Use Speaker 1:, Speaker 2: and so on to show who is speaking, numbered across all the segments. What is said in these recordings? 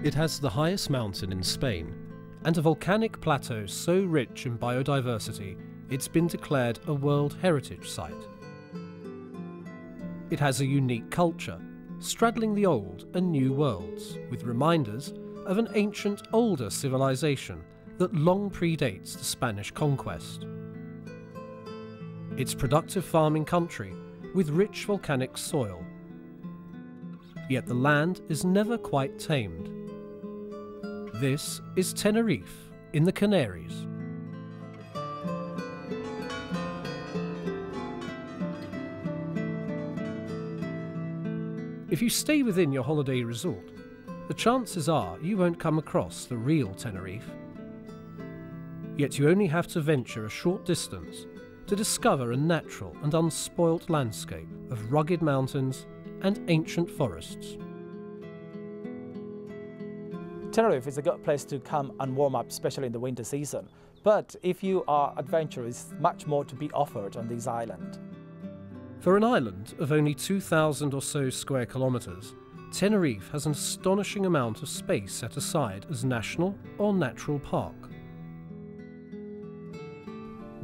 Speaker 1: It has the highest mountain in Spain and a volcanic plateau so rich in biodiversity it's been declared a World Heritage Site. It has a unique culture, straddling the old and new worlds, with reminders of an ancient older civilization that long predates the Spanish conquest. It's productive farming country with rich volcanic soil. Yet the land is never quite tamed. This is Tenerife in the Canaries. If you stay within your holiday resort, the chances are you won't come across the real Tenerife. Yet you only have to venture a short distance to discover a natural and unspoilt landscape of rugged mountains and ancient forests.
Speaker 2: Tenerife is a good place to come and warm up, especially in the winter season. But if you are adventurous, much more to be offered on this island.
Speaker 1: For an island of only 2,000 or so square kilometres, Tenerife has an astonishing amount of space set aside as national or natural park.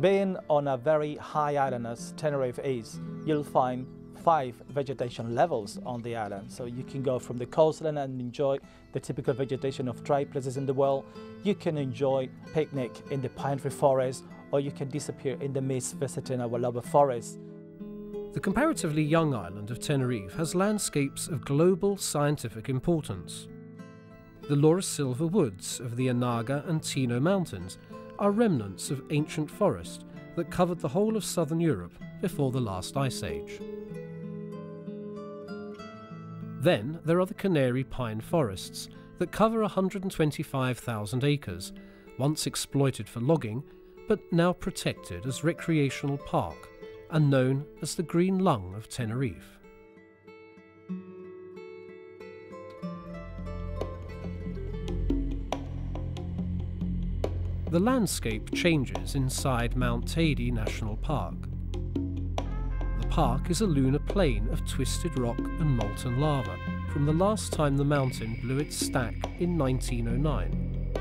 Speaker 2: Being on a very high island as Tenerife is, you'll find 5 vegetation levels on the island. So you can go from the coastline and enjoy the typical vegetation of dry places in the world. You can enjoy picnic in the pine tree forest, or you can disappear in the mist visiting our lower forest.
Speaker 1: The comparatively young island of Tenerife has landscapes of global scientific importance. The Laura Silva woods of the Anaga and Tino mountains are remnants of ancient forest that covered the whole of southern Europe before the last ice age. Then there are the Canary pine forests that cover 125,000 acres, once exploited for logging, but now protected as recreational park and known as the Green Lung of Tenerife. The landscape changes inside Mount Teide National Park. The park is a lunar plain of twisted rock and molten lava from the last time the mountain blew its stack in 1909.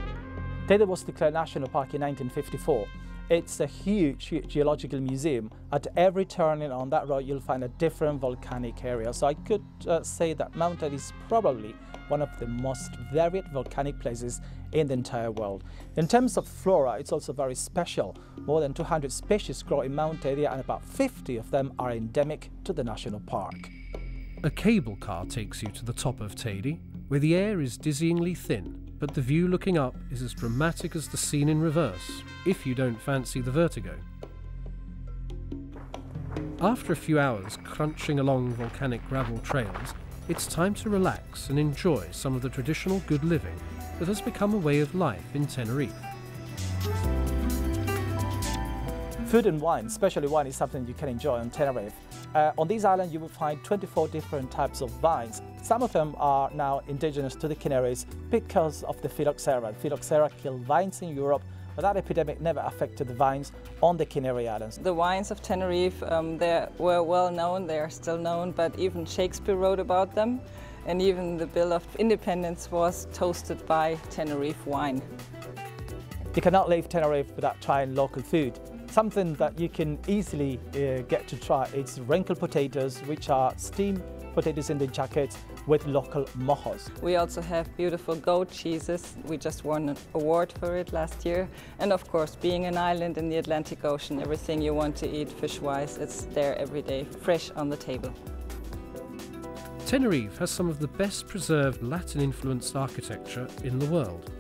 Speaker 2: Teide was declared National Park in 1954. It's a huge geological museum. At every turning on that road, you'll find a different volcanic area. So I could say that Mount Teide is probably one of the most varied volcanic places in the entire world. In terms of flora, it's also very special. More than 200 species grow in Mount Teide, and about 50 of them are endemic to the national park.
Speaker 1: A cable car takes you to the top of Teide, where the air is dizzyingly thin, but the view looking up is as dramatic as the scene in reverse, if you don't fancy the vertigo. After a few hours crunching along volcanic gravel trails, it's time to relax and enjoy some of the traditional good living that has become a way of life in Tenerife.
Speaker 2: Food and wine, especially wine, is something you can enjoy on Tenerife. On this island you will find 24 different types of vines. Some of them are now indigenous to the Canaries because of the phylloxera. Phylloxera killed vines in Europe, but that epidemic never affected the vines on the Canary Islands.
Speaker 3: The wines of Tenerife, they were well known, they are still known, but even Shakespeare wrote about them, and even the Bill of Independence was toasted by Tenerife wine.
Speaker 2: You cannot leave Tenerife without trying local food. Something that you can easily get to try is wrinkled potatoes, which are steamed potatoes in the jackets with local mojos.
Speaker 3: We also have beautiful goat cheeses. We just won an award for it last year. And of course, being an island in the Atlantic Ocean, everything you want to eat fish-wise, it's there every day, fresh on the table.
Speaker 1: Tenerife has some of the best preserved Latin-influenced architecture in the world.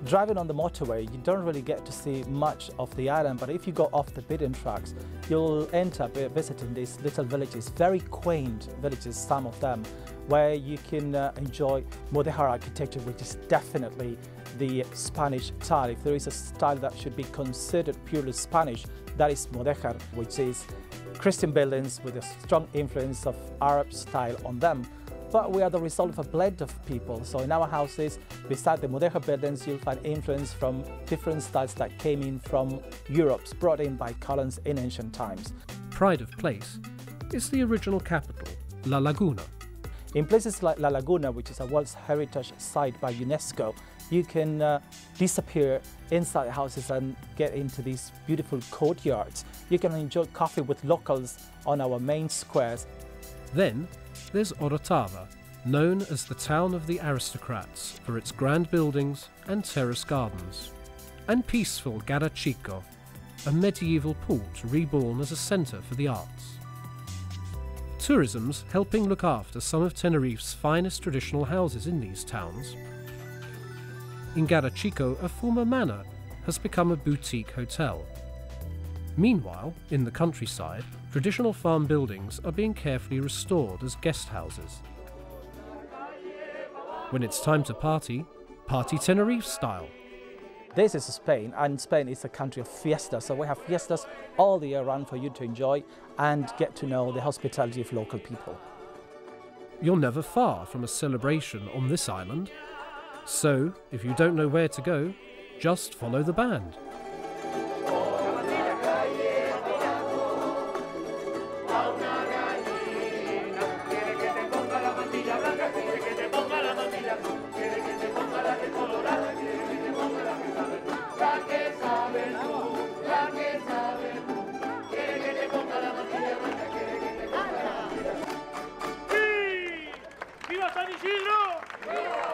Speaker 2: Driving on the motorway, you don't really get to see much of the island, but if you go off the beaten tracks, you'll end up visiting these little villages, very quaint villages, some of them, where you can enjoy Mudéjar architecture, which is definitely the Spanish style. If there is a style that should be considered purely Spanish, that is Mudéjar, which is Christian buildings with a strong influence of Arab style on them. But we are the result of a blend of people. So in our houses, beside the Mudéjar buildings, you'll find influence from different styles that came in from Europe, brought in by colons in ancient times.
Speaker 1: Pride of place is the original capital, La Laguna.
Speaker 2: In places like La Laguna, which is a World Heritage Site by UNESCO, you can disappear inside houses and get into these beautiful courtyards. You can enjoy coffee with locals on our main squares.
Speaker 1: Then there's Orotava, known as the town of the aristocrats for its grand buildings and terrace gardens, and peaceful Garachico, a medieval port reborn as a centre for the arts. Tourism's helping look after some of Tenerife's finest traditional houses in these towns. In Garachico, a former manor has become a boutique hotel. Meanwhile, in the countryside, traditional farm buildings are being carefully restored as guest houses. When it's time to party, party Tenerife style.
Speaker 2: This is Spain, and Spain is a country of fiestas, so we have fiestas all the year round for you to enjoy and get to know the hospitality of local people.
Speaker 1: You're never far from a celebration on this island. So, if you don't know where to go, just follow the band.
Speaker 4: ¡Viva San Isidro!